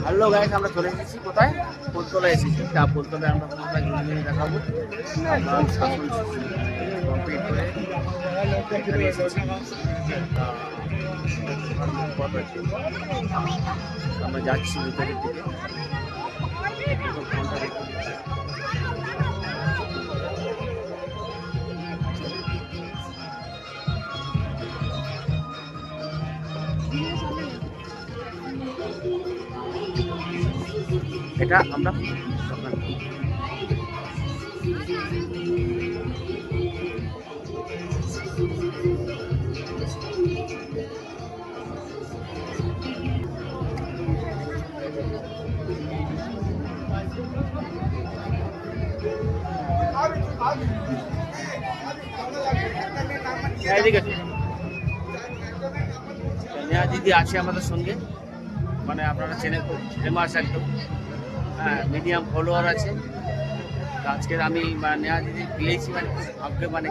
Hello guys, আমরা চলে এসেছি কোথায়? ফুলতলা এসেছি। তা ফুলতলায় আমরা কোথায় ঘুরে দেখাবো। আমরা শাসন কমপ্লিট করে এখানে এসেছি। তা পথ আছে। আমরা যাচ্ছি ভিতরের দিকে। ফোনটা রেখে দিচ্ছি। এটা আমরা নেহা দিদি আছে আমাদের সঙ্গে, মানে আপনারা চেনে, খুব ফেমাস একদম। হ্যাঁ, মিডিয়াম ফলোয়ার আছে। আজকের আমি নেহা দিদি পেয়েছি, মানে ভাগ্যে, মানে